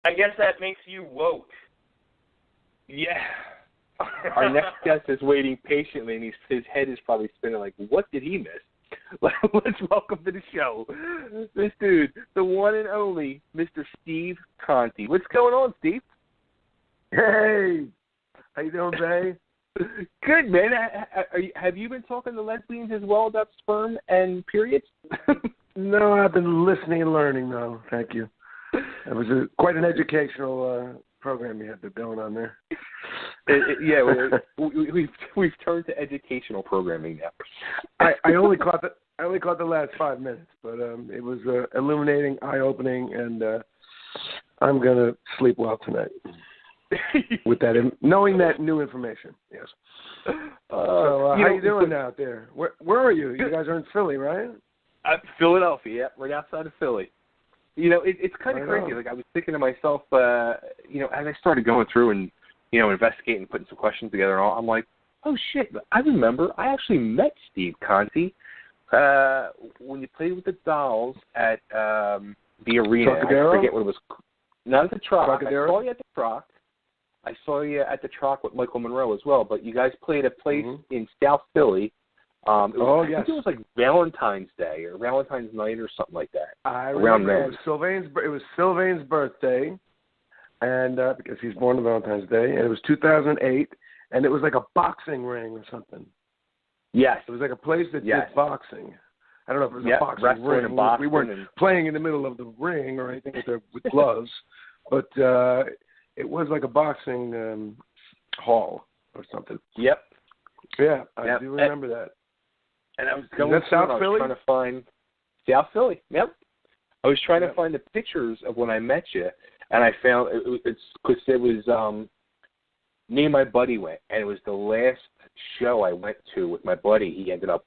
I guess that makes you woke. Yeah. Our next guest is waiting patiently, and his head is probably spinning like, what did he miss? Let's welcome to the show this dude, the one and only Mr. Steve Conte. What's going on, Steve? Hey, how you doing, Bay? Good, man. Have you been talking to lesbians as well about sperm and periods? No, I've been listening and learning, though. Thank you. It was quite an educational program you had going on there. Yeah, we've turned to educational programming now. I only caught the last 5 minutes, but it was illuminating, eye-opening, and I'm gonna sleep well tonight with that, knowing that new information. Yes. So how you doing out there? Where are you? You guys are in Philly, right? Philadelphia, yeah, right outside of Philly. You know, it's kind of crazy. Like, I was thinking to myself, you know, as I started going through and, you know, investigating, putting some questions together and all, I'm like, oh, shit, I remember I actually met Steve Conte when you played with the Dolls at the arena. Trocadero? I forget what it was. Not at the Troc. Trocadero? I saw you at the Troc. I saw you at the Troc with Michael Monroe as well, but you guys played a place in South Philly. I think it was like Valentine's Day or Valentine's night or something like that. I remember it was Sylvain's birthday, and because he's born on Valentine's Day, and it was 2008, and it was like a boxing ring or something. Yes. It was like a place that did boxing. I don't know if it was a boxing ring. Boxing, we weren't playing in the middle of the ring or anything with gloves, but it was like a boxing hall or something. Yep. Yeah, I do remember that. And I was going South Philly? trying to find South Philly. Yep. I was trying to find the pictures of when I met you, and I found it's because it was me and my buddy went, and it was the last show I went to with my buddy. He ended up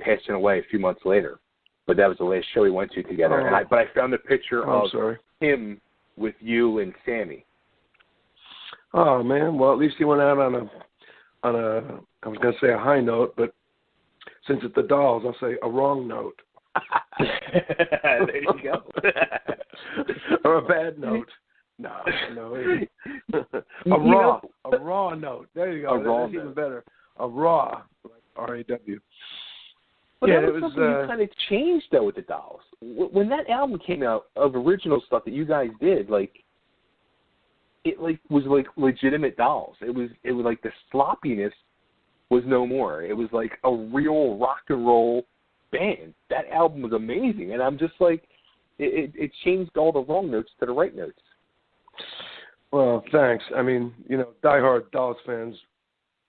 passing away a few months later, but that was the last show we went to together. But I found a picture of him with you and Sammy. Oh man, well at least he went out on a I was going to say a high note, but since it's the Dolls, I'll say a wrong note. There you go. Or a bad note. No. A raw note. There you go. That's even better. A raw, like R-A-W. But that was something you kind of changed, though, with the Dolls. When that album came out of original stuff that you guys did, it was like legitimate Dolls. It was like the sloppiness was no more. It was like a real rock and roll band. That album was amazing, and I'm just like, it changed all the wrong notes to the right notes. Well, thanks. I mean, you know, diehard Dolls fans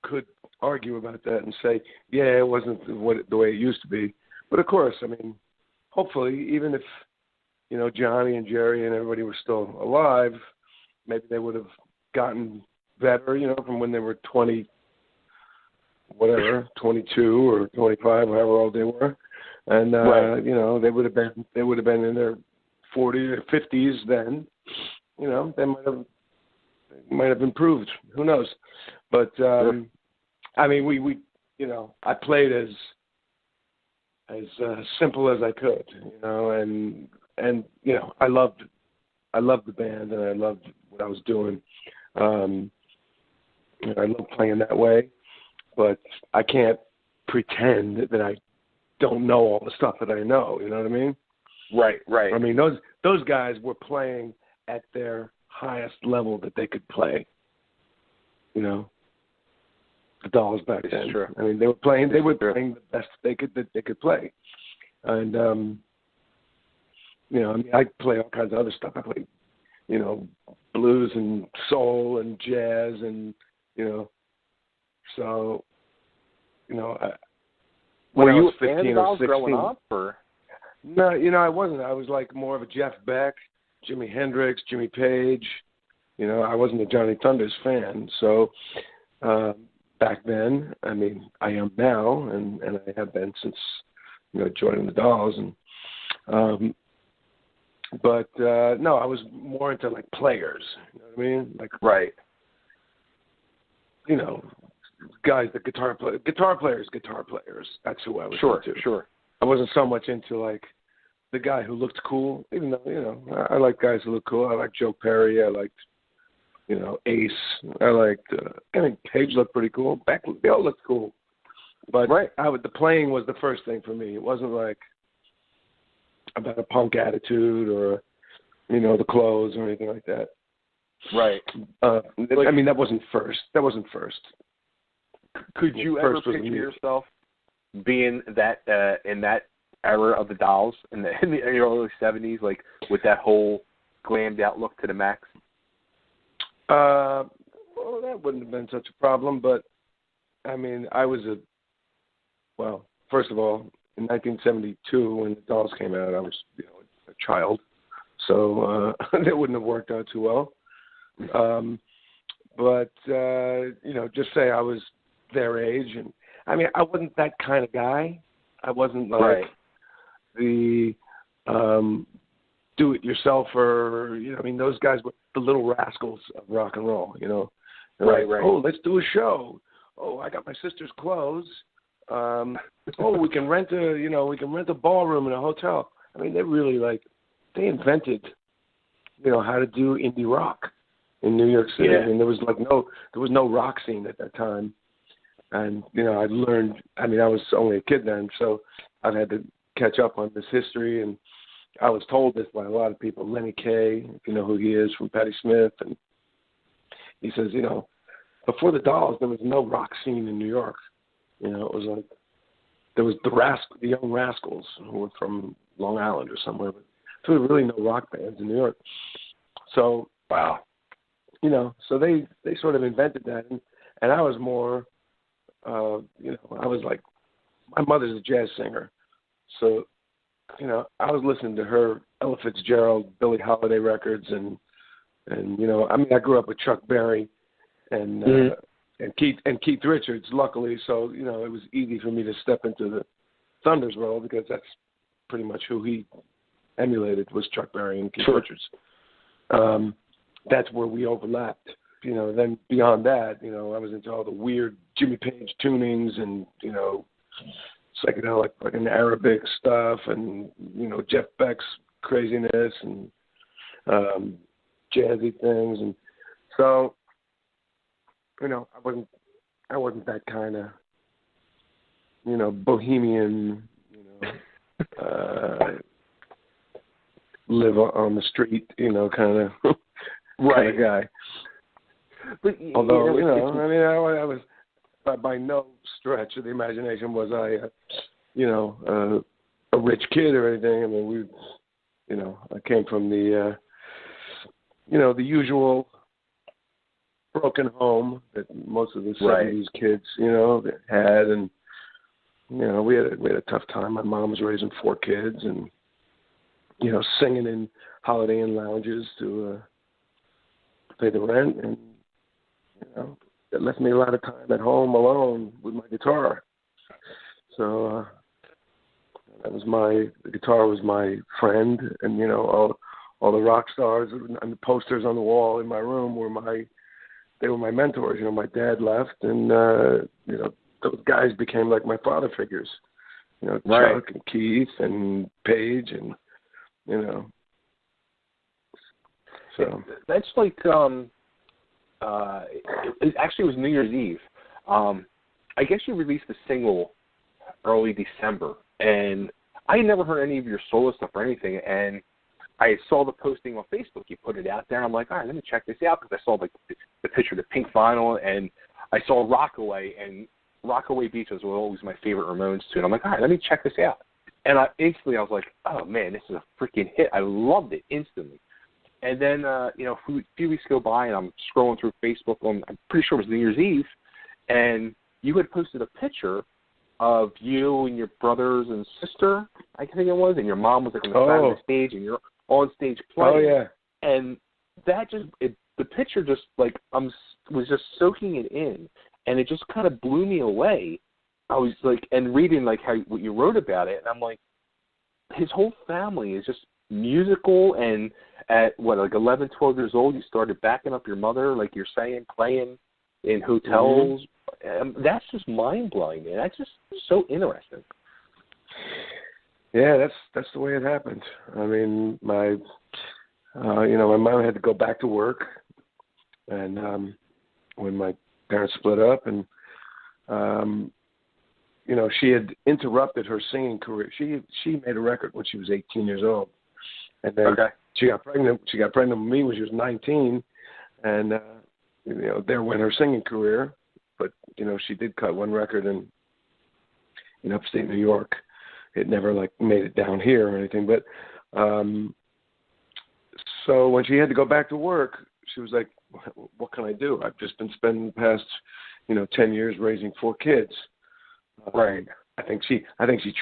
could argue about that and say, yeah, it wasn't the way it used to be. But of course, I mean, hopefully, even if, you know, Johnny and Jerry and everybody were still alive, maybe they would have gotten better, you know, from when they were 22 or 25, however old they were, and you know, they would have been in their 40s or 50s then. You know, they might have improved. Who knows? But I mean, we you know, I played as simple as I could, you know, and you know, I loved the band and I loved what I was doing. And I love playing that way, but I can't pretend that I don't know all the stuff that I know. You know what I mean? Right. I mean, those guys were playing at their highest level that they could play. You know, the Dolls back then. True. I mean, they were playing the best they could play, and you know, I mean, I play all kinds of other stuff. I play, you know, blues and soul and jazz and, you know, so, you know, when I was 15 or 16, growing up, or? No, you know, I wasn't. I was like more of a Jeff Beck, Jimi Hendrix, Jimmy Page. You know, I wasn't a Johnny Thunders fan. So back then, I mean, I am now, and I have been since, you know, joining the Dolls. And but no, I was more into like players. You know what I mean? Like, right. You know, guys, the guitar players. That's who I was into. Sure. I wasn't so much into like the guy who looked cool, even though, I like guys who look cool. I like Joe Perry. I liked, Ace. I liked, I think Page looked pretty cool. Beck, they all looked cool. But the playing was the first thing for me. It wasn't like about a punk attitude or, the clothes or anything like that. Right. That wasn't first. Could you ever picture yourself being that in that era of the Dolls in the early 70s, like with that whole glammed out look to the max? Well, that wouldn't have been such a problem, but first of all, in 1972 when the Dolls came out, I was a child, so that wouldn't have worked out too well. But just say I was their age, and I wasn't that kind of guy. I wasn't like the do-it-yourselfer. Those guys were the Little Rascals of rock and roll. Right. Oh, let's do a show. Oh, I got my sister's clothes. We can rent a ballroom in a hotel. They really they invented, how to do indie rock in New York City. Yeah. There was no rock scene at that time. And, I learned, I was only a kid then, so I've had to catch up on this history. And I was told this by a lot of people. Lenny Kaye, if you know who he is, from Patti Smith. And he says, before the Dolls, there was no rock scene in New York. It was like, there was the Young Rascals, who were from Long Island or somewhere. But there were really no rock bands in New York. So, wow. So they sort of invented that. And I was more, I was like, my mother's a jazz singer. So, I was listening to her Ella Fitzgerald, Billie Holiday records. And I grew up with Chuck Berry and Keith Richards, luckily. So, it was easy for me to step into the Thunder's world because that's pretty much who he emulated, was Chuck Berry and Keith Richards. That's where we overlapped. Then beyond that, I was into all the weird Jimmy Page tunings and, psychedelic, fucking Arabic stuff and, Jeff Beck's craziness and jazzy things. And so, I wasn't that kind of, bohemian, live on the street, kind of guy. But, although, I was, by no stretch of the imagination was I, a rich kid or anything. I came from the, the usual broken home that most of the 70s kids, had. And, we had a tough time. My mom was raising 4 kids and, singing in Holiday Inn lounges to pay the rent. And, it left me a lot of time at home alone with my guitar. So the guitar was my friend, and all the rock stars and the posters on the wall in my room were my mentors. My dad left, and those guys became like my father figures. Chuck and Keith and Page, and so that's like it actually was New Year's Eve. I guess you released the single early December, and I had never heard any of your solo stuff or anything, and I saw the posting on Facebook. You put it out there, and I'm like, all right, let me check this out, because I saw the picture of the pink vinyl, and I saw Rockaway, and Rockaway Beach was always my favorite Ramones tune. I'm like, all right, let me check this out. And I was like, oh, man, this is a freaking hit. I loved it instantly. And then, a few weeks go by, and I'm scrolling through Facebook. I'm pretty sure it was New Year's Eve, and you had posted a picture of you and your brothers and sister, I think it was, and your mom was like on the side of the stage, and you're on stage playing. Oh, yeah. And that the picture just, was just soaking it in, and it just kind of blew me away. I was like, and reading what you wrote about it, and I'm like, his whole family is just musical, and at 11, 12 years old, you started backing up your mother, like you're saying, playing in hotels. That's just mind blowing, man. That's just so interesting. Yeah, that's the way it happened. I mean, my mom had to go back to work, and when my parents split up, and she had interrupted her singing career. She made a record when she was 18 years old, and then she got pregnant. She got pregnant with me when she was 19, and there went her singing career. But she did cut one record in upstate New York. It never made it down here or anything. But so when she had to go back to work, she was like, "What can I do? I've just been spending the past 10 years raising 4 kids." Right. I think she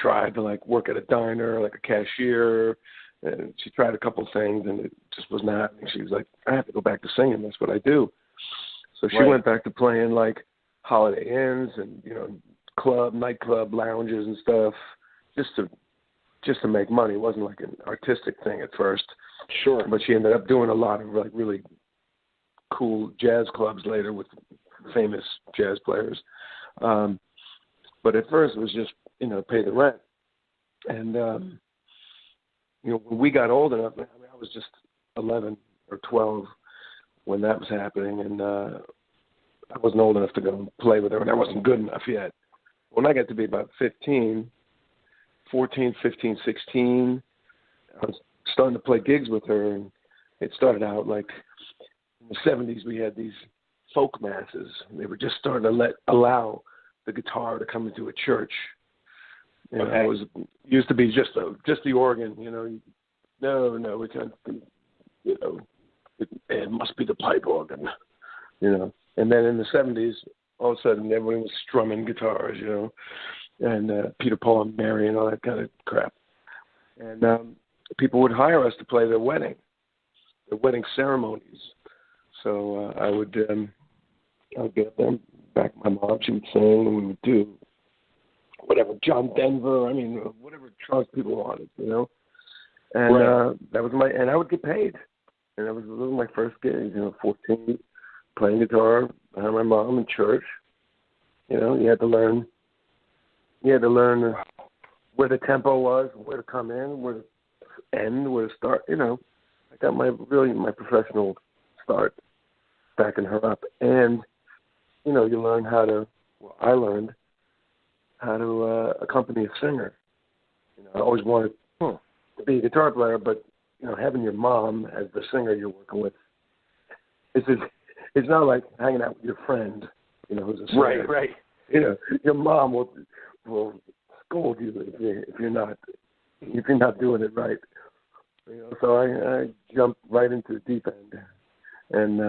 tried to work at a diner, like a cashier, and she tried a couple things, and it just was not happening. She was like, "I have to go back to singing. That's what I do." So she went back to playing Holiday Inns and nightclub lounges and stuff, just to make money. It wasn't like an artistic thing at first. Sure. But she ended up doing a lot of really cool jazz clubs later with famous jazz players. But at first it was just pay the rent. And when we got old enough, I was just 11 or 12 when that was happening, and I wasn't old enough to go and play with her, and I wasn't good enough yet. When I got to be about 14, 15, 16, I was starting to play gigs with her, and it started out in the 70s we had these folk masses. They were just starting to allow the guitar to come into a church. It used to be just the organ, No, we can't, it must be the pipe organ, And then in the 70s, all of a sudden everyone was strumming guitars, and Peter, Paul, and Mary and all that kind of crap. And people would hire us to play their wedding ceremonies. So I would get up there, back my mom, she would sing, and we would do whatever, John Denver, whatever trance people wanted, And that was and I would get paid. And those were my first gigs, 14, playing guitar behind my mom in church. You had to learn where the tempo was, where to come in, where to end, where to start. I got my professional start backing her up. And, you learn I learned how to accompany a singer. I always wanted to be a guitar player, but, having your mom as the singer you're working with, it's not like hanging out with your friend, who's a singer. Right. Your mom will scold you if you're not doing it right. So I jumped right into the deep end, and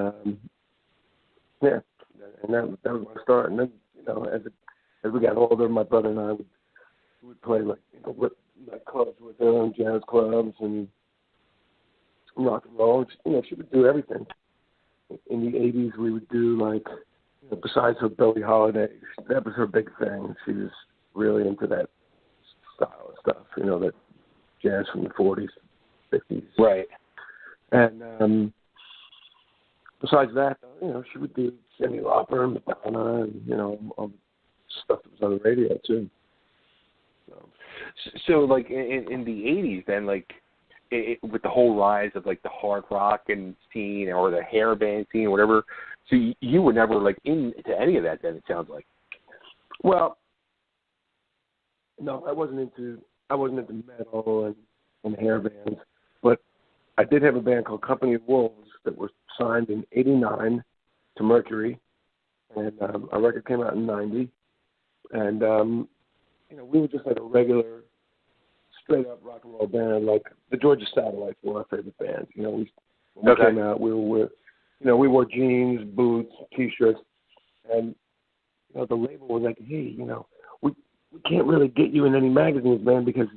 and that was my start. And then as we got older, my brother and I would play clubs with her, and jazz clubs and rock and roll. She would do everything. In the 80s, we would do besides her Billie Holiday, that was her big thing. She was really into that style of stuff, that jazz from the 40s, 50s. Right. And besides that, she would do Cyndi Lauper and Madonna and, all the stuff that was on the radio, too. So in the 80s, then, with the whole rise of the hard rock and scene or the hair band scene, whatever. So you were never into any of that. Then it sounds like. Well, no, I wasn't into metal and hair bands, but I did have a band called Company of Wolves that were signed in '89 to Mercury, and our record came out in '90, and we were just a regular, straight up rock and roll band, like the Georgia Satellites were our favorite band. When we came out, we wore jeans, boots, T-shirts, and the label was like, hey, we can't really get you in any magazines, man, because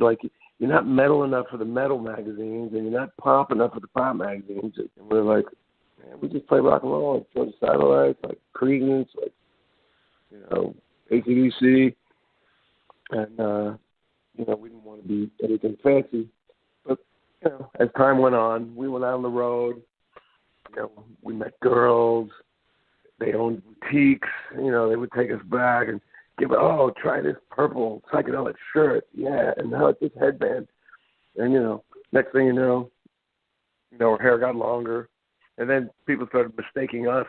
you're not metal enough for the metal magazines, and you're not pop enough for the pop magazines. And we're like, man, we just play rock and roll, like Georgia Satellites, like Creedence, AC/DC, and we didn't want to be anything fancy. But, as time went on, we went out on the road. We met girls. They owned boutiques. They would take us back and give it, oh, try this purple psychedelic shirt. Yeah, and now it's this headband. And, next thing you know, her hair got longer. And then people started mistaking us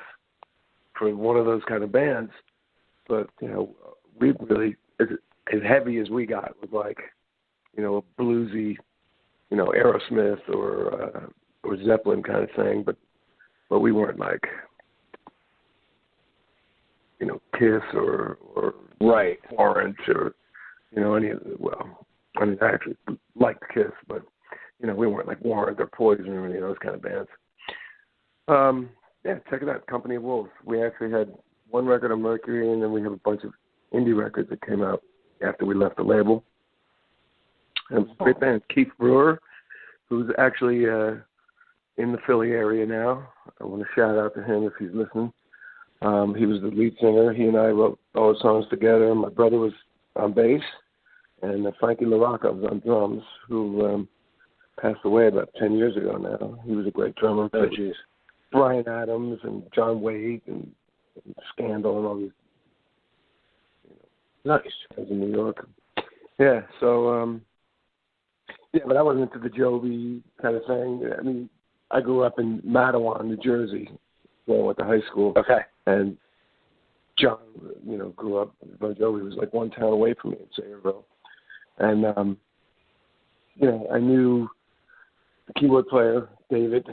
for one of those kind of bands. But, we really, as heavy as we got, was like, a bluesy, Aerosmith or Zeppelin kind of thing. But we weren't like, Kiss or right. Warrant or, any of the, I actually liked Kiss, but, we weren't like Warrant or Poison or any of those kind of bands. Yeah, check it out, Company of Wolves. We actually had one record on Mercury, and then we have a bunch of indie records that came out after we left the label. And it was a great band. Keith Brewer, who's actually in the Philly area now. I want to shout out to him if he's listening. He was the lead singer. He and I wrote all the songs together. My brother was on bass, and Frankie LaRocca was on drums, who passed away about 10 years ago now. He was a great drummer. Oh, jeez. Brian Adams and John Wade and Scandal and all these nice guys in New York. Yeah, so, but I wasn't into the Jovi kind of thing. I mean, I grew up in Mattawan, New Jersey, where I went to high school. Okay. And John, grew up, Bon Jovi was like one town away from me in Sayreville. And, I knew the keyboard player, David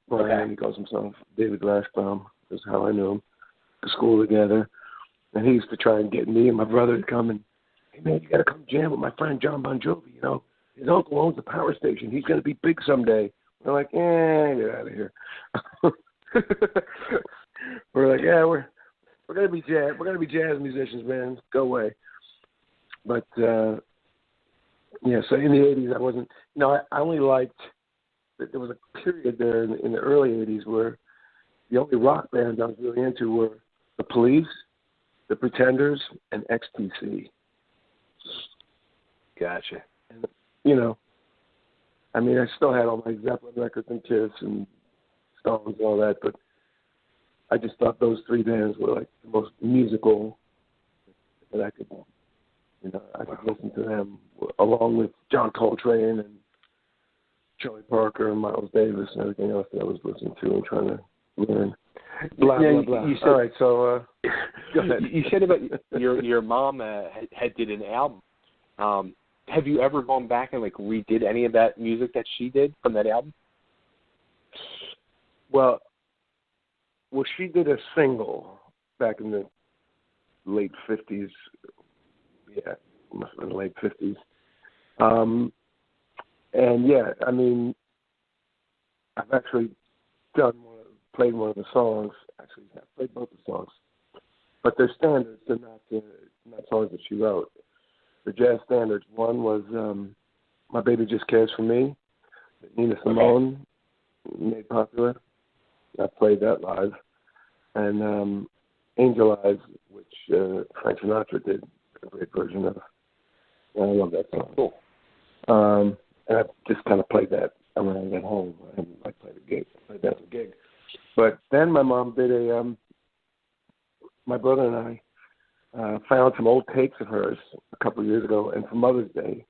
Bryan, okay. He calls himself David Rashbaum, is how I knew him, to school together. And he used to try and get me and my brother to come and, hey, man, you got to come jam with my friend John Bon Jovi, His uncle owns a power station. He's going to be big someday. We're like, get out of here. We're like, we're gonna be jazz musicians, man. Go away. But so in the '80s, I wasn't. I only liked. There was a period there in the early '80s where the only rock bands I was really into were the Police, the Pretenders, and XTC. Gotcha. And, I still had all my Zeppelin records and Kiss and Stones and all that, but I just thought those three bands were like the most musical that I could, I could listen to them along with John Coltrane and Charlie Parker and Miles Davis and everything else that I was listening to and trying to learn. Blah, blah, blah. You said, all right, so go ahead. You said about your mom had did an album. Have you ever gone back and redid any of that music that she did from that album? Well, she did a single back in the late 50s. Yeah, must have been the late 50s. I've actually played one of the songs. Actually, I've played both the songs. But they're standards. They're not songs that she wrote. The jazz standards. One was My Baby Just Cares for Me, that Nina Simone made popular. I played that live. And Angel Eyes, which Frank Sinatra did a great version of. And I love that song. Cool. And I just kind of played that when I got home. I haven't played a gig. I played that as a gig. But then my mom did my brother and I found some old tapes of hers a couple of years ago, and for Mother's Day,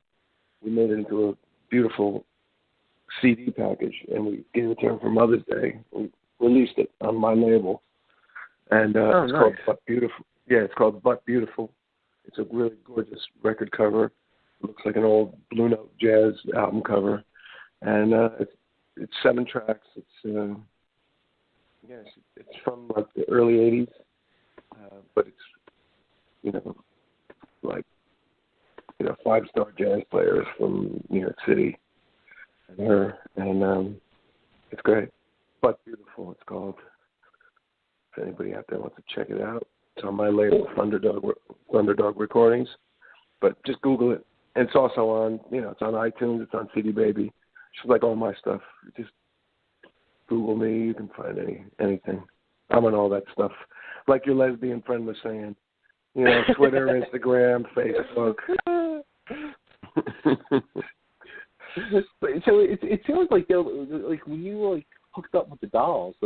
we made it into a beautiful CD package, and we gave it to her for Mother's Day. We released it on my label, and it's called But Beautiful. Yeah, it's called But Beautiful. It's a really gorgeous record cover. It looks like an old Blue Note jazz album cover, and it's 7 tracks. It's from the early '80s, but it's 5-star jazz players from New York City and her, and it's great. But Beautiful, it's called. If anybody out there wants to check it out, it's on my label, Thunderdog Recordings. But just Google it. And it's also on, it's on iTunes, it's on CD Baby. Just like all my stuff. Just Google me, you can find anything. I'm on all that stuff. Like your lesbian friend was saying. Twitter, Instagram, Facebook. So it sounds like when you hooked up with the Dolls,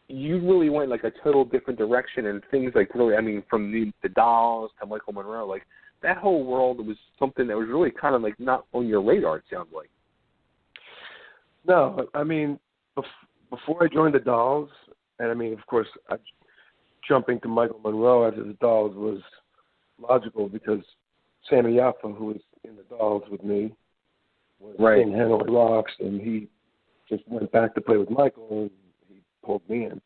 you really went like a total different direction, and things like really, I mean, from the Dolls to Michael Monroe, like that whole world was something that was really kind of like not on your radar, it sounds like. No, I mean, before I joined the Dolls, and I mean, of course, jumping to Michael Monroe after the Dolls was logical because Sami Yaffa, who was in the Dolls with me, was in Hanoi Rocks, and he just went back to play with Michael, and he pulled me in.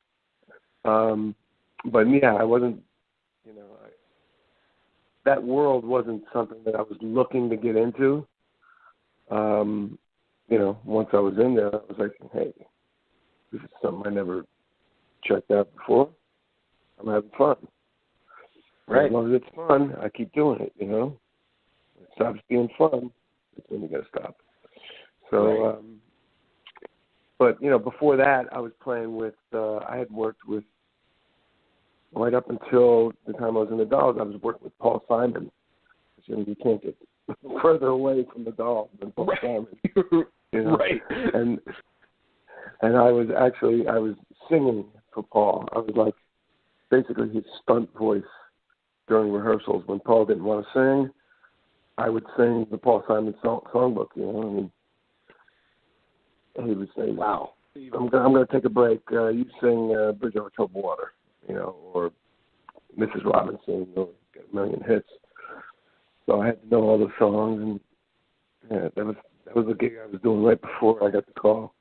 But yeah, I wasn't, that world wasn't something that I was looking to get into. Once I was in there, I was like, hey, this is something I never checked out before. I'm having fun. Right. As long as it's fun, I keep doing it, When it stops being fun, that's when you got to stop. So, but, before that, I was playing with, I had worked with, right up until the time I was in the Dolls, I was working with Paul Simon. You can't get further away from the Dolls than Paul Simon. Right. And I was singing for Paul. I was like basically his stunt voice during rehearsals. When Paul didn't want to sing, I would sing the Paul Simon songbook, and he would say, wow, I'm going to take a break. You sing Bridge Over Troubled Water, or Mrs. Robinson, or Get a Million Hits. So I had to know all the songs, and that was the gig I was doing right before I got the call.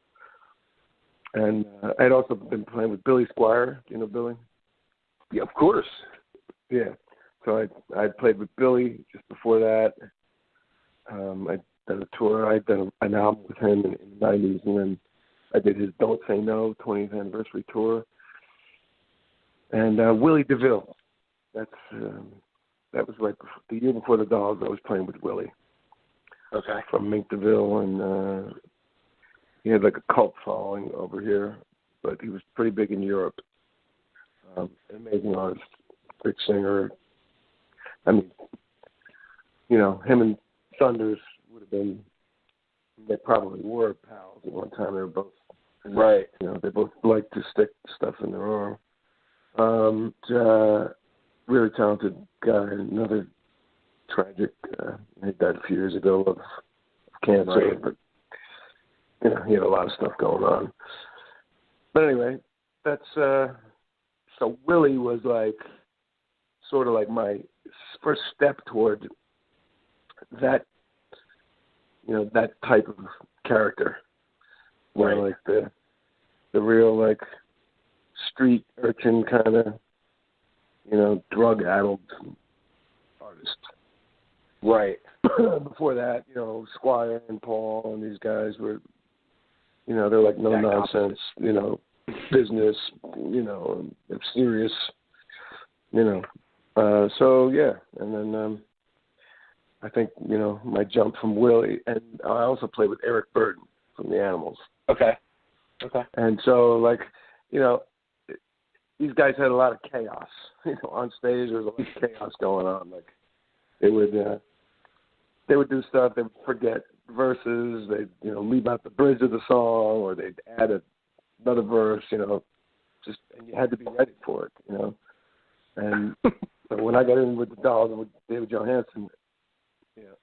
And I'd also been playing with Billy Squier. Do you know Billy? Yeah, of course. Yeah. So I'd played with Billy just before that. I'd done a tour. I'd done an album with him in the 90s, and then I did his Don't Say No 20th anniversary tour. And Willy DeVille. That was right before, the year before the Dolls. I was playing with Willy. Okay. From Mink DeVille, and he had like a cult following over here, but he was pretty big in Europe. Amazing artist, great singer. I mean, him and Thunders would have been, they probably were pals at one time. They were both, right. They both liked to stick stuff in their arm. Really talented guy, another tragic, he died a few years ago of cancer, but he had a lot of stuff going on. But anyway, that's so Willie was like sort of like my first step toward that, that type of character, like the real like street urchin kind of, drug-addled artist. Right. Before that, Squier and Paul and these guys were, they're like no nonsense, business, serious, so yeah. And then I think, my jump from Willie, and I also played with Eric Burdon from the Animals. Okay. And so like, these guys had a lot of chaos, on stage. There was a lot of chaos going on. Like they would do stuff. They would forget verses. They'd leave out the bridge of the song, or they'd add another verse. And you had to be ready for it. And so when I got in with the Dolls and with David Johansen,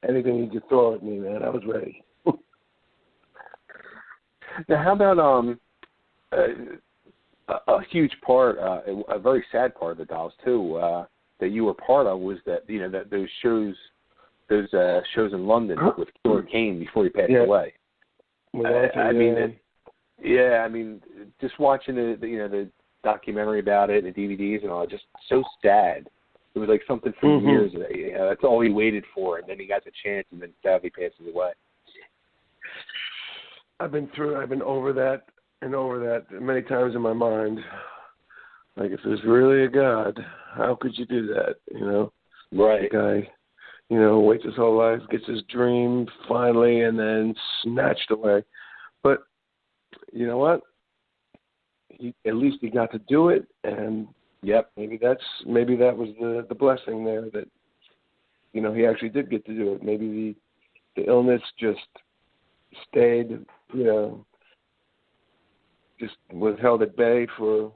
anything you could throw at me, man, I was ready. Now, how about a huge part, a very sad part of the Dolls too, that you were part of was that that those shows in London with Killer Kane before he passed away. I mean, just watching the documentary about it, and the DVDs and all, just so sad. It was like something for years. That's all he waited for, and then he got the chance, and then sadly passes away. I've been over that and over that many times in my mind. Like, if there's really a God, how could you do that? Right. The guy, waits his whole life, gets his dream finally, and then snatched away. But you know what? At least he got to do it, and maybe that was the blessing there, that he actually did get to do it. Maybe the illness just stayed, just was held at bay for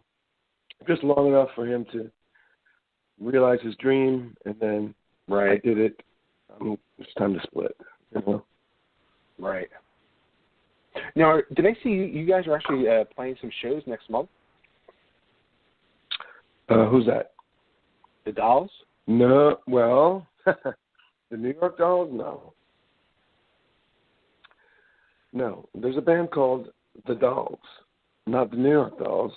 just long enough for him to realize his dream, and then I did it. It's time to split. You know? Right. Now, did I see you guys are actually playing some shows next month? Who's that? The Dolls? No. Well, the New York Dolls? No. No. There's a band called The Dolls, not the New York Dolls.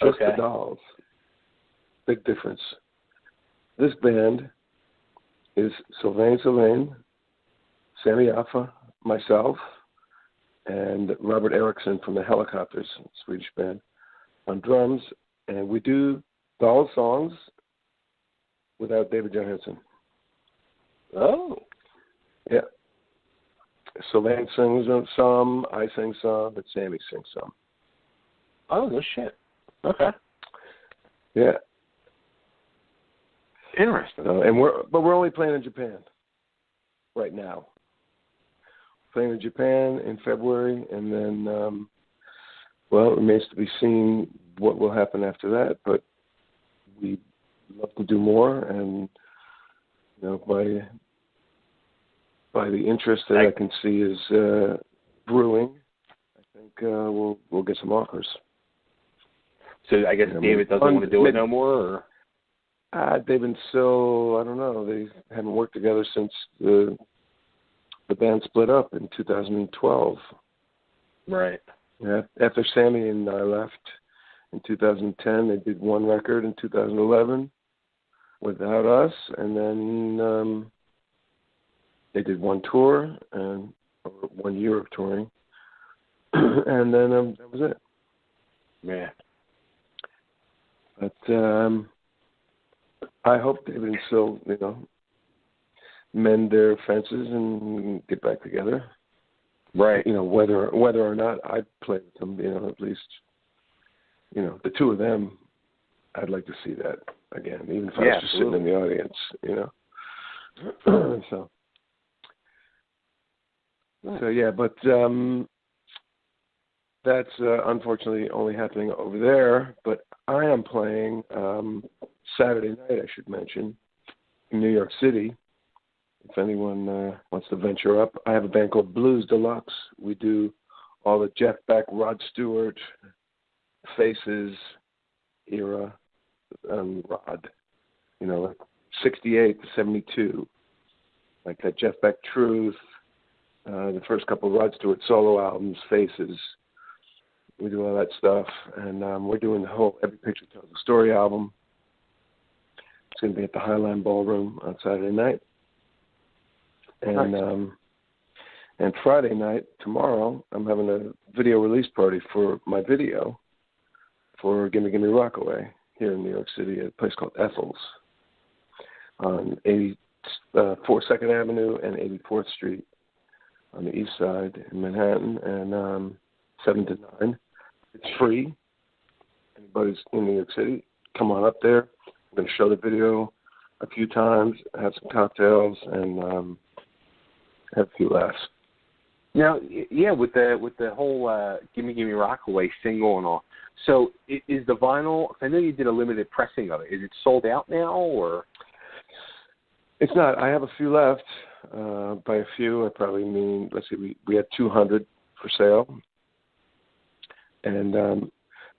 Just The Dolls. Big difference. This band is Sylvain, Sami Yaffa, myself, and Robert Eriksson from the Helicopters, Swedish band, on drums, and we do Dolls songs without David Johansen. Oh. Yeah. Sylvain sings some, I sing some, and Sammy sings some. Oh, no shit. Okay. Yeah. Interesting. But we're only playing in Japan right now. Playing in Japan in February, and then, well, it remains to be seen what will happen after that. But we'd love to do more, and you know, by the interest that I can see is brewing, I think we'll get some offers. So I guess David doesn't want to do it no more, or David and Sil, I don't know. They haven't worked together since the band split up in 2012. Right. Yeah. After Sammy and I left in 2010, they did one record in 2011 without us, and then they did one tour or 1 year of touring, and then that was it. Man. But I hope David and Sil, you know, mend their fences and get back together. Right. You know, whether or not I play with them, you know, at least, you know, the two of them, I'd like to see that again, even if I was just sitting in the audience, you know. So yeah, but that's unfortunately only happening over there. But I am playing Saturday night, I should mention, in New York City. If anyone wants to venture up, I have a band called Blues Deluxe. We do all the Jeff Beck, Rod Stewart, Faces era Rod, you know, like 68 to 72, like that Jeff Beck Truth, the first couple of Rod Stewart solo albums, Faces. We do all that stuff, and we're doing the whole Every Picture Tells a Story album. It's going to be at the Highline Ballroom on Saturday night. And Friday night, tomorrow, I'm having a video release party for my video for Gimme Gimme Rockaway here in New York City at a place called Ethel's on 42nd Avenue and 84th Street on the east side in Manhattan, and 7 to 9. It's free. Anybody's in New York City, come on up there. I'm going to show the video a few times, have some cocktails, and have a few laughs. Now, yeah, with the whole Gimme Gimme Rockaway single and all. So is the vinyl? I know you did a limited pressing of it. Is it sold out now, or? It's not. I have a few left. By a few, I probably mean, let's see, we had 200 for sale. And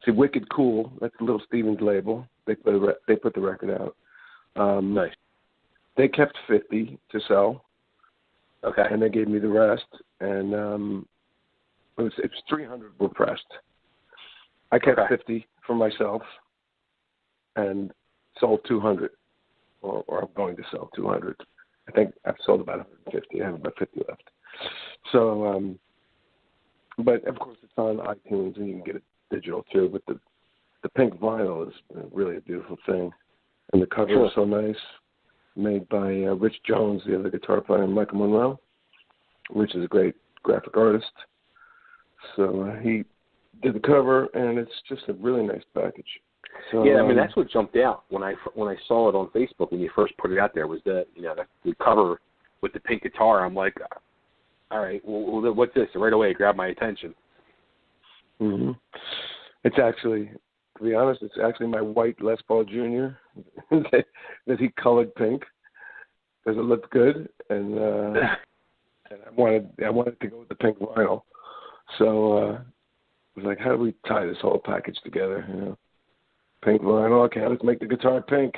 see, Wicked Cool, that's Little Steven's label. They put the record out. Nice. They kept 50 to sell. Okay. And they gave me the rest. And it was 300 were pressed. I kept 50 for myself and sold 200, or I'm going to sell 200. I think I've sold about 150. I have about 50 left. So, but of course it's on iTunes and you can get it digital too. But the pink vinyl is really a beautiful thing, and the cover is so nice. Made by Rich Jones, the other guitar player, and Michael Monroe. Rich is a great graphic artist, so he did the cover, and it's just a really nice package. So, yeah, I mean that's what jumped out when I saw it on Facebook when you first put it out there was the cover with the pink guitar. I'm like, all right, well what's this? Right away, it grabbed my attention. Mm-hmm. It's actually To be honest, it's actually my white Les Paul Jr. that he colored pink because it looked good, and I wanted to go with the pink vinyl. So I was like, how do we tie this whole package together? You know, pink vinyl. Okay, let's make the guitar pink.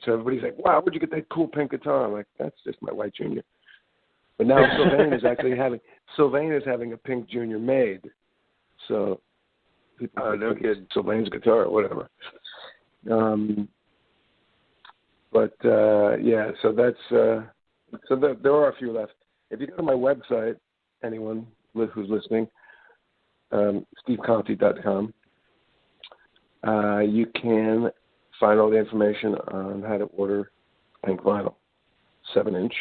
So everybody's like, wow, where'd you get that cool pink guitar? I'm like, that's just my white Jr. But now Sylvain is having a pink Junior made. So people no kidding. Sylvain's guitar or whatever. So that's there are a few left. If you go to my website, anyone who's listening, steveconte.com, you can find all the information on how to order pink vinyl, 7-inch.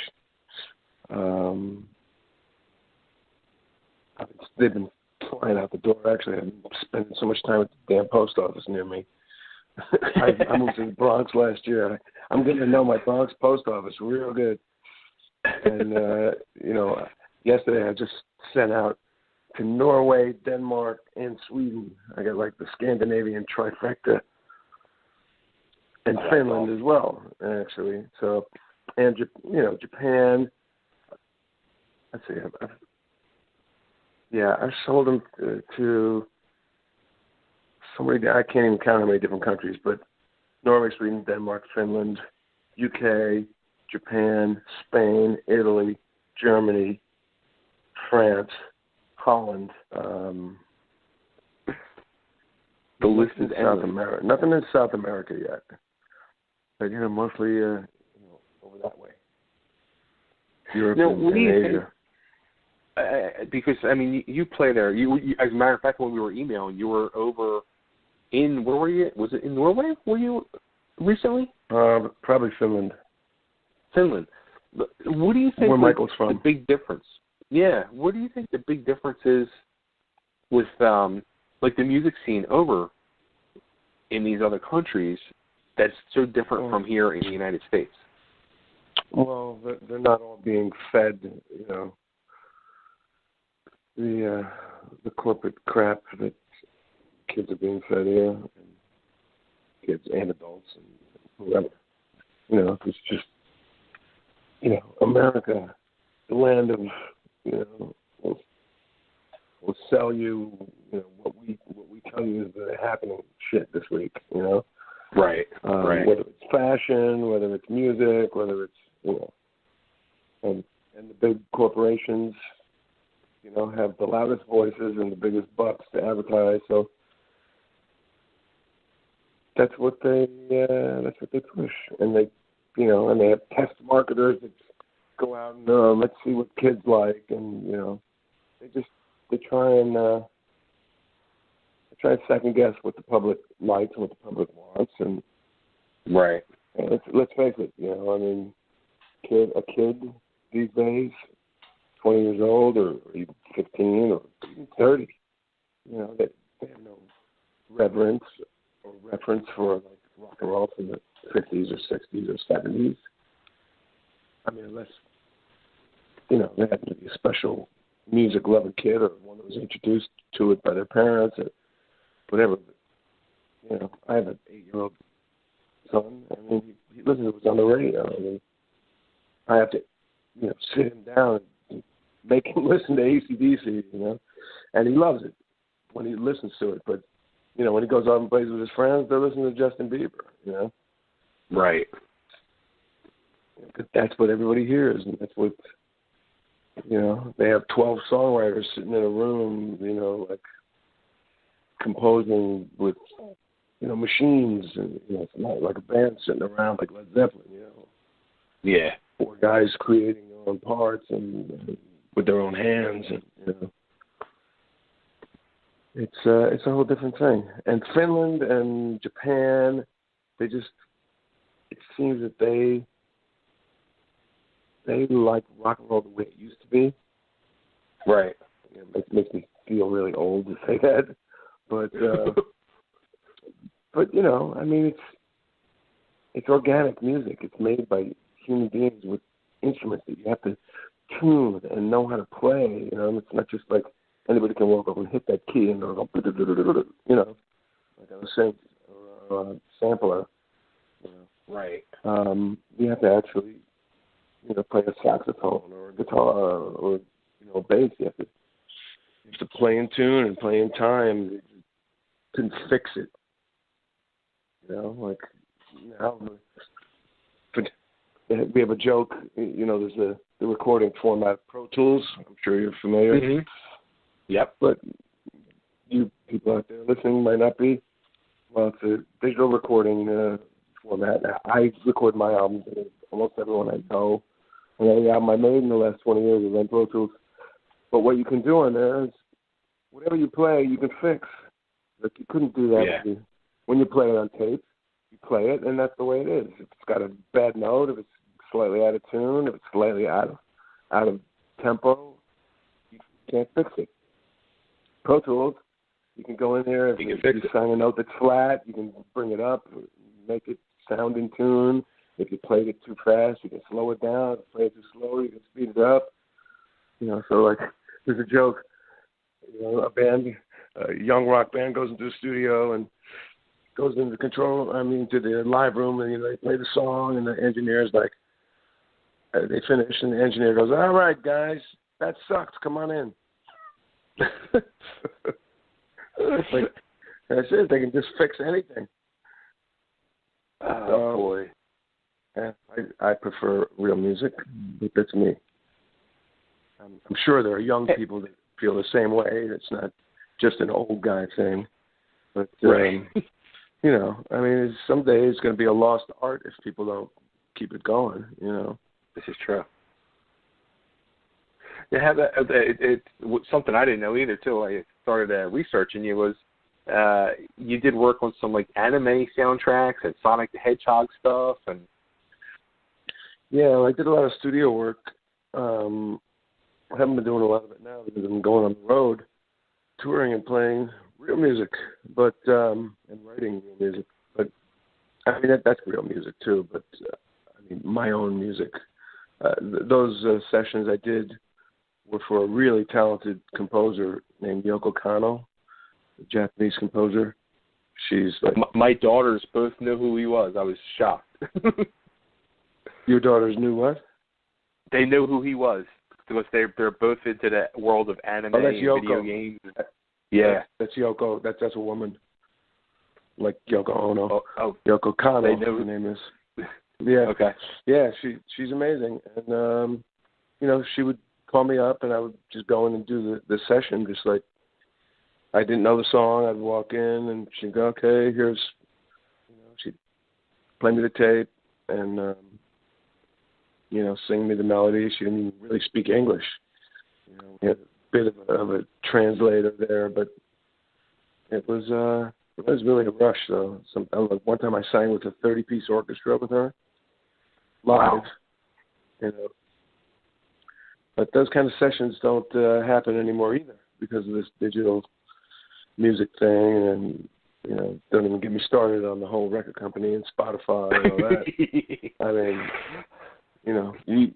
They've been flying out the door. Actually, I've been spending so much time at the damn post office near me. I moved to the Bronx last year. I'm getting to know my Bronx post office real good. And, yesterday I just sent out to Norway, Denmark, and Sweden. I got like the Scandinavian trifecta. And Finland as well, actually. So, and, Japan. Let's see. I sold them to somebody. I can't even count how many different countries, but Norway, Sweden, Denmark, Finland, UK, Japan, Spain, Italy, Germany, France, Holland. The list is South America. Nothing in South America yet. But mostly over that way. Europe and Asia. Because you play there. You, as a matter of fact, when we were emailing, you were over in, where were you? Was it in Norway? Were you recently? Probably Finland. Finland. What do you think? Where Michael's from? The big difference. Yeah. What do you think the big difference is with like the music scene over in these other countries that's so different from here in the United States? Well, they're not all being fed, the corporate crap that kids are being fed here, and kids and adults and whoever. It's just, America, the land of, we'll sell you, what we tell you is the happening shit this week, Right. Right. Whether it's fashion, whether it's music, whether it's, and the big corporations, have the loudest voices and the biggest bucks to advertise. So that's what they push, and they, and they have test marketers that go out and let's see what kids like, and they try and second guess what the public likes and what the public wants, and right. And let's face it, a kid these days, 20 years old or even 15 or even 30, they have no reverence or reference for like rock and roll from the 50s or 60s or 70s. Unless, they happen to be a special music-loving kid or one that was introduced to it by their parents or whatever. I have an 8-year-old son. He listens to what's on the radio. I have to, sit him down and make him listen to AC/DC, and he loves it when he listens to it. But, when he goes out and plays with his friends, they're listening to Justin Bieber, Right. But that's what everybody hears, and that's what, they have 12 songwriters sitting in a room, like composing with, machines, and, it's not like a band sitting around like Led Zeppelin, Yeah. 4 guys creating their own parts and with their own hands, and, it's a whole different thing. And Finland and Japan, it seems that they like rock and roll the way it used to be. Right. It makes me feel really old to say that, but it's organic music. It's made by human beings with instruments that you have to tune and know how to play. It's not just like anybody can walk up and hit that key and go, like on a synth or a sampler. Right. You have to actually, play a saxophone or a guitar or a bass. You have to play in tune and play in time. You couldn't fix it. Like now, but we have a joke. There's the recording format of Pro Tools. I'm sure you're familiar. Mm-hmm. Yep. But you people out there listening might not be. Well, it's a digital recording format. I record my albums. Almost everyone I know. And every album I made in the last 20 years is on Pro Tools. But what you can do on there is whatever you play, you can fix. Like you couldn't do that when you play it on tape. You play it, and that's the way it is. If it's got a bad note, if it's slightly out of tune, if it's slightly out of tempo, you can't fix it. Pro Tools, you can go in there. If you find a note that's flat, you can bring it up, make it sound in tune. If you played it too fast, you can slow it down. If you play it too slow, you can speed it up. So like there's a joke. A young rock band goes into the studio and goes into to the live room, and they play the song, and the engineer's like, they finish, and the engineer goes, "All right, guys, that sucked. Come on in." Like, that's it. They can just fix anything. Oh boy. I prefer real music, but that's me. I'm sure there are young people that feel the same way. It's not just an old guy thing. But, right. Someday it's going to be a lost art if people don't keep it going, This is true. It's something I didn't know either, too. I started researching you was you did work on some, like, anime soundtracks and Sonic the Hedgehog stuff. And yeah, I did a lot of studio work. I haven't been doing a lot of it now because I'm going on the road, touring and playing real music, but and writing real music. But that's real music too. But my own music. Those sessions I did were for a really talented composer named Yoko Kanno, a Japanese composer. She's like my daughters both knew who he was. I was shocked. Your daughters knew what? They knew who he was because they're both into the world of anime and video games. Yeah, that's Yoko. That's a woman, like Yoko Ono. Oh, Yoko Kanno. Her name is. Yeah. Okay. Yeah, she's amazing, and she would call me up, and I would just go in and do the session, just like I didn't know the song. I'd walk in, and she'd go, "Okay, here's," she'd play me the tape, and sing me the melody. She didn't even really speak English. We had a bit of a translator there, but it was really a rush, though. One time I sang with a 30-piece orchestra with her, live. Wow. But those kind of sessions don't happen anymore either because of this digital music thing, and don't even get me started on the whole record company and Spotify and all that.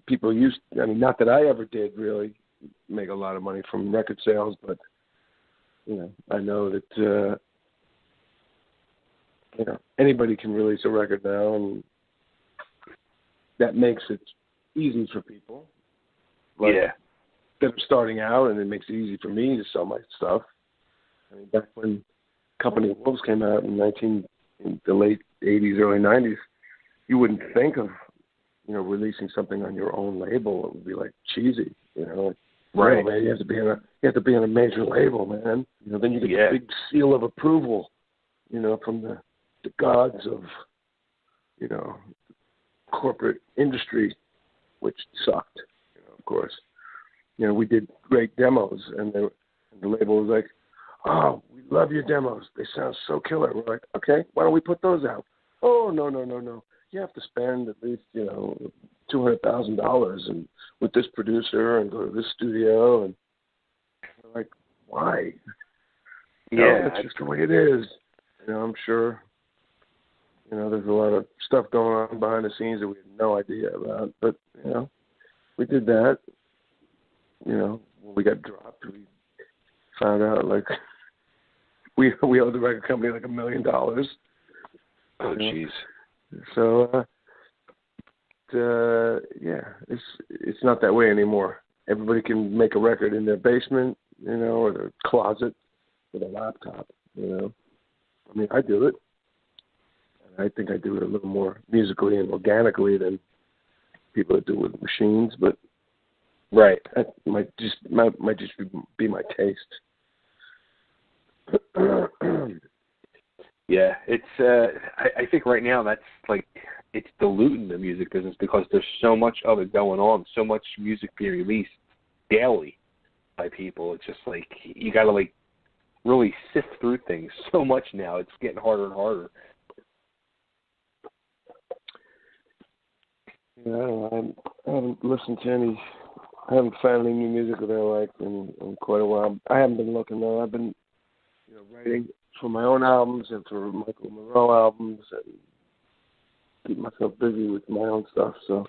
People used. Not that I ever did really make a lot of money from record sales, but I know that anybody can release a record now, and that makes it easy for people. Like, that are starting out, and it makes it easy for me to sell my stuff. Back when Company of Wolves came out in the late 80s, early 90s, you wouldn't think of releasing something on your own label. It would be like cheesy, Right. Man, you have to be on a major label, man. Then you get the big seal of approval, from the gods of, corporate industry, which sucked, of course. We did great demos, and the label was like, "Oh, we love your demos. They sound so killer." We're like, "Okay, why don't we put those out?" "Oh, no. You have to spend at least, $200,000 and with this producer and go to this studio." And we're like, "Why?" That's just the way it is. I'm sure, there's a lot of stuff going on behind the scenes that we had no idea about. But, we did that. When we got dropped, we found out, like, we owe the record company like $1 million. Oh, jeez. So, it's not that way anymore. Everybody can make a record in their basement, or their closet with a laptop, I mean, I do it. I think I do it a little more musically and organically than people that do it with machines, but right, that might just be my taste. Yeah, it's. I think right now that's like it's diluting the music business because there's so much of it going on, so much music being released daily by people. It's just like you got to like really sift through things so much now. It's getting harder and harder. Yeah, I haven't listened to any. I haven't found any new music that I like in quite a while. I haven't been looking though. I've been, writing for my own albums and for Michael Monroe albums and keep myself busy with my own stuff. So,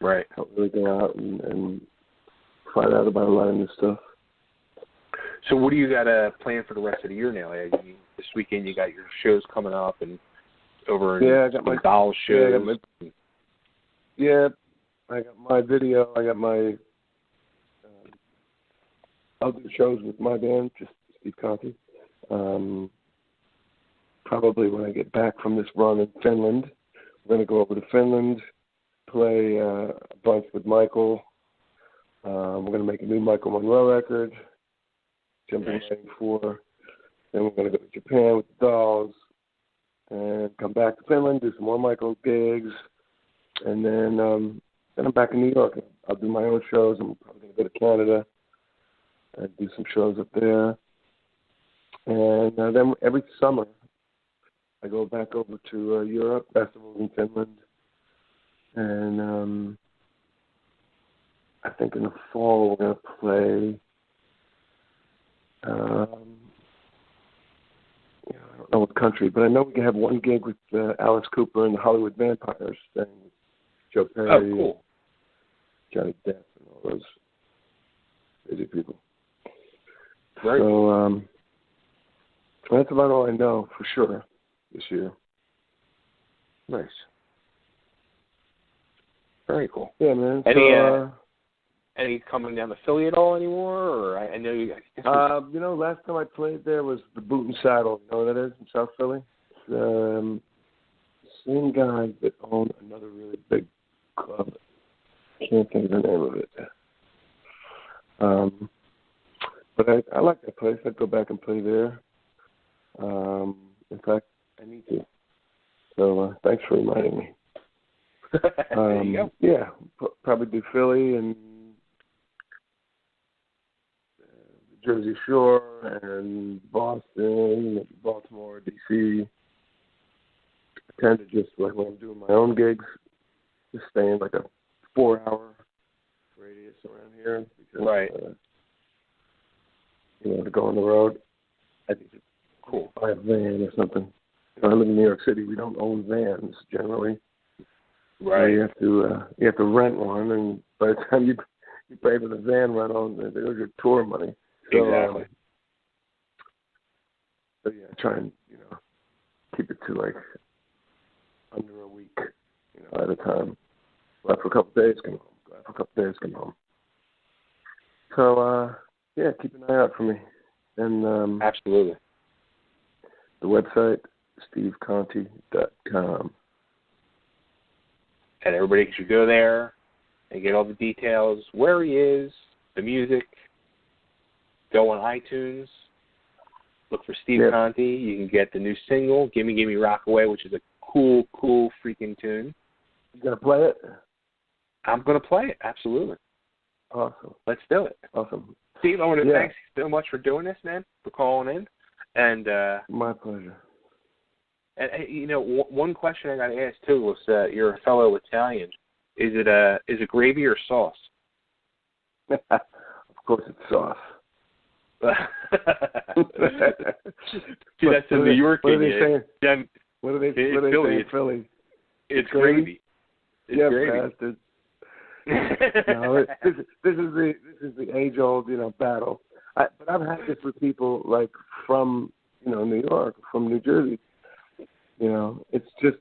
right, I don't really go out and find out about a lot of new stuff. So, what do you got planned for the rest of the year now? I mean, this weekend you got your shows coming up and over in I got my Doll shows. I got my video. I got my other shows with my band, just Steve Conte. Probably when I get back from this run in Finland, we're going to go over to Finland, play a bunch with Michael. We're going to make a new Michael Monroe record, Jumping Waiting For. Then we're going to go to Japan with the Dolls and come back to Finland, do some more Michael gigs. And then I'm back in New York. I'll do my own shows. I'm probably going to go to Canada and do some shows up there. And then every summer, I go back over to Europe, festivals in Finland. And I think in the fall we're going to play, I don't know what country, but I know we can have one gig with Alice Cooper and the Hollywood Vampires, and Joe Perry, oh, cool. Johnny Depp, and all those crazy people. Right. So that's about all I know for sure this year. Nice. Very cool. Yeah, man. Any coming down to Philly at all anymore? Or I know you guys. Last time I played there was the Boot and Saddle. You know what that is in South Philly? The same guys that own another really big club. I can't think of the name of it. But I like that place. I'd go back and play there. In fact, I need to. So thanks for reminding me. There you go. Yeah, probably do Philly and the Jersey Shore and Boston, Baltimore, D.C. I tend to just, like when I'm doing my own gigs, just stay in like a 4-hour radius around here. Because, right. To go on the road, I think it's cool. Buy a van or something. I live in New York City. We don't own vans generally. Right. You have to rent one, and by the time you pay for the van rental, there's your tour money. So, exactly. So I try and keep it to like under a week, at a time. Go out for a couple of days, come home. Go out for a couple of days, come home. So keep an eye out for me. And absolutely. The website, steveconte.com. And everybody should go there and get all the details, where he is, the music. Go on iTunes, look for Steve Conte. You can get the new single, Gimme Gimme Rockaway, which is a cool freaking tune. You going to play it? I'm going to play it, absolutely. Awesome. Let's do it. Awesome. Steve, I want to thank you so much for doing this, man, for calling in. And my pleasure. And one question I got to ask too was, you're a fellow Italian. Is it gravy or sauce? Of course, it's sauce. See, that's a New York thing. What are they saying in Philly? It's gravy. It's gravy. Bastard. No, this is the age-old, battle. But I've had this with people like from New York, from New Jersey. It's just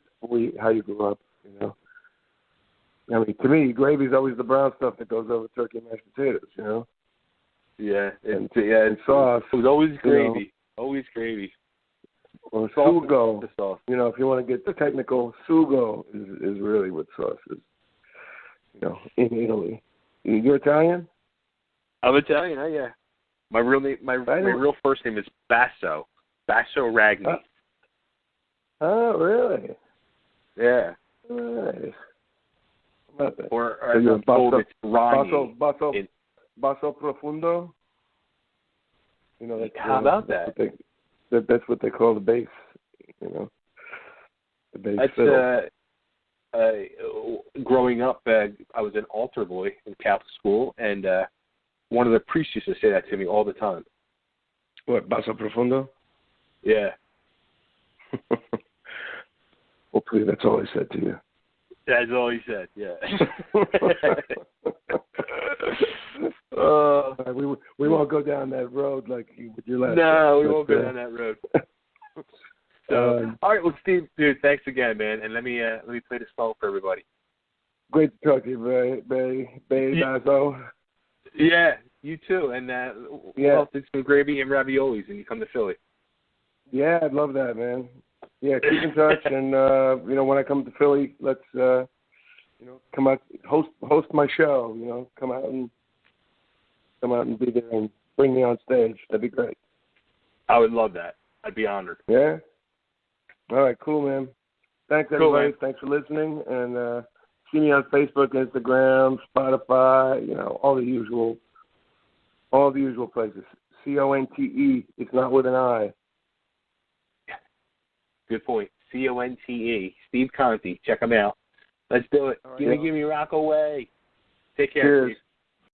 how you grew up. I mean, to me, gravy's always the brown stuff that goes over turkey and mashed potatoes. Yeah, and sauce. It was always gravy. Always gravy. Or sugo. If you want to get technical, sugo is really what sauce is. In Italy. You're Italian? I'm Italian. Yeah. My real name, my real first name is Basso Ragni. Oh, really? Yeah. Nice. How about that? Or as I'm told, it's Ragni. Basso profundo. How about that? That's what they call the bass. The bass fiddle. Growing up, I was an altar boy in Catholic school, and one of the priests used to say that to me all the time. What, basso profundo? Yeah. Hopefully that's all he said to you. That's all he said, yeah. We won't go down that road like with your last. No, we won't go down that road. So, all right, well, Steve, dude, thanks again, man, and let me play this song for everybody. Great to talk to you, Basso. Yeah, you too, and we'll do some gravy and raviolis when you come to Philly. Yeah, I'd love that, man. Yeah, keep in touch, and when I come to Philly, let's come out, host my show. Come out and be there and bring me on stage. That'd be great. I would love that. I'd be honored. Yeah. All right, cool, man. Thanks, everybody. Man. Thanks for listening, and see me on Facebook, Instagram, Spotify. All the usual places. Conte. It's not with an I. Good point. Conte. Steve Conte. Check him out. Let's do it. Right, Gimme Gimme Rockaway. Take care. Cheers. Steve.